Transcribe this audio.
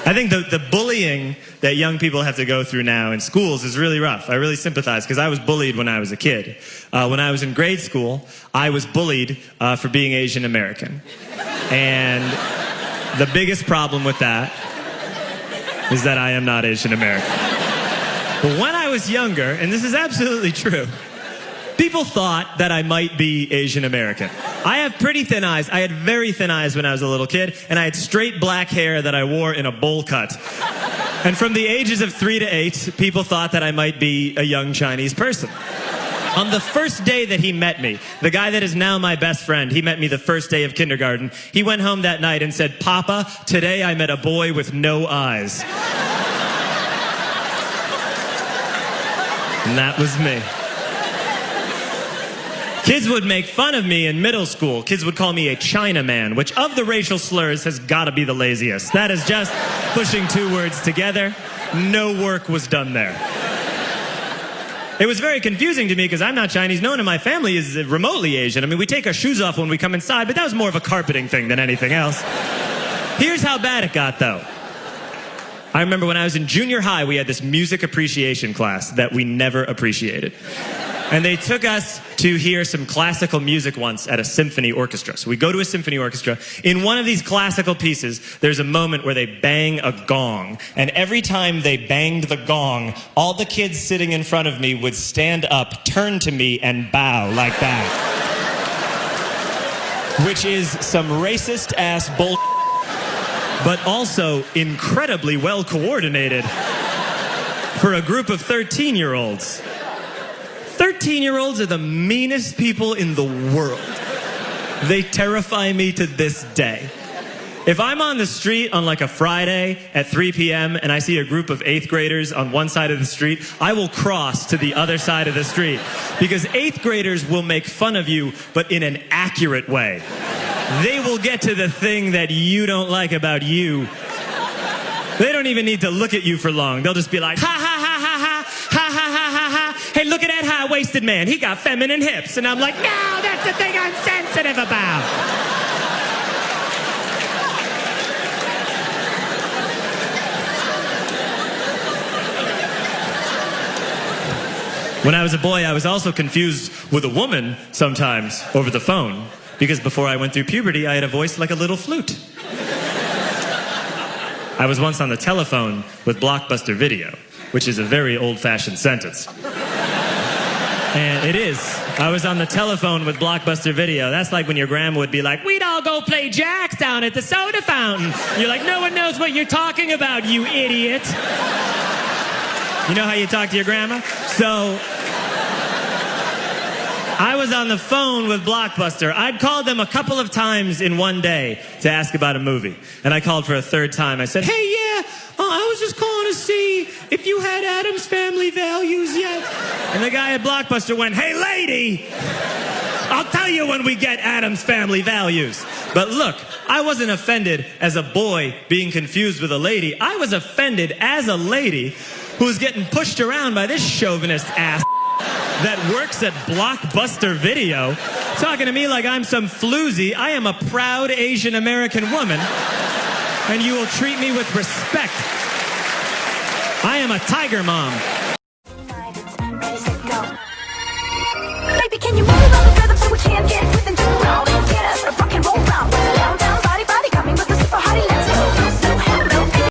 I think the bullying that young people have to go through now in schools is really rough. I really sympathize because I was bullied when I was a kid. When I was in grade school, I was bullied for being Asian American. And the biggest problem with that is that I am not Asian American. But when I was younger, and this is absolutely true, people thought that I might be Asian American. I have pretty thin eyes. I had very thin eyes when I was a little kid, and I had straight black hair that I wore in a bowl cut. And from the ages of 3 to 8, people thought that I might be a young Chinese person. On the first day that he met me, the guy that is now my best friend, he met me the first day of kindergarten. He went home that night and said, "Papa, today I met a boy with no eyes." And that was me. Kids would make fun of me in middle school. Kids would call me a Chinaman, which of the racial slurs has got to be the laziest. That is just pushing 2 words together. No work was done there. It was very confusing to me because I'm not Chinese. No one in my family is remotely Asian. I mean, we take our shoes off when we come inside, but that was more of a carpeting thing than anything else. Here's how bad it got, though. I remember when I was in junior high, we had this music appreciation class that we never appreciated. And they took us to hear some classical music once at a symphony orchestra. So we go to a symphony orchestra. In one of these classical pieces, there's a moment where they bang a gong. And every time they banged the gong, all the kids sitting in front of me would stand up, turn to me, and bow like that. Which is some racist-ass bull, but also incredibly well coordinated for a group of 13-year-olds. 13-year-olds are the meanest people in the world. They terrify me to this day. If I'm on the street on like a Friday at 3 p.m. and I see a group of 8th graders on one side of the street, I will cross to the other side of the street. Because 8th graders will make fun of you, but in an accurate way. They will get to the thing that you don't like about you. They don't even need to look at you for long. They'll just be like, ha ha ha ha ha, ha ha ha ha ha. Hey, look at that high-waisted man. He got feminine hips. And I'm like, no, that's the thing I'm sensitive about. When I was a boy, I was also confused with a woman sometimes over the phone. Because before I went through puberty, I had a voice like a little flute. I was once on the telephone with Blockbuster Video, which is a very old-fashioned sentence. And it is. I was on the telephone with Blockbuster Video. That's like when your grandma would be like, "We'd all go play jacks down at the soda fountain." You're like, "No one knows what you're talking about, you idiot." You know how you talk to your grandma? So I was on the phone with Blockbuster. I'd called them a couple of times in one day to ask about a movie. And I called for a 3rd time. I said, "Hey, yeah, I was just calling to see if you had Addams Family Values yet." And the guy at Blockbuster went, "Hey, lady, I'll tell you when we get Addams Family Values." But look, I wasn't offended as a boy being confused with a lady. I was offended as a lady who was getting pushed around by this chauvinist ass that works at Blockbuster Video, talking to me like I'm some floozy. I am a proud Asian American woman, and you will treat me with respect. I am a tiger mom. Baby, can you move on the rhythm so we can get with and do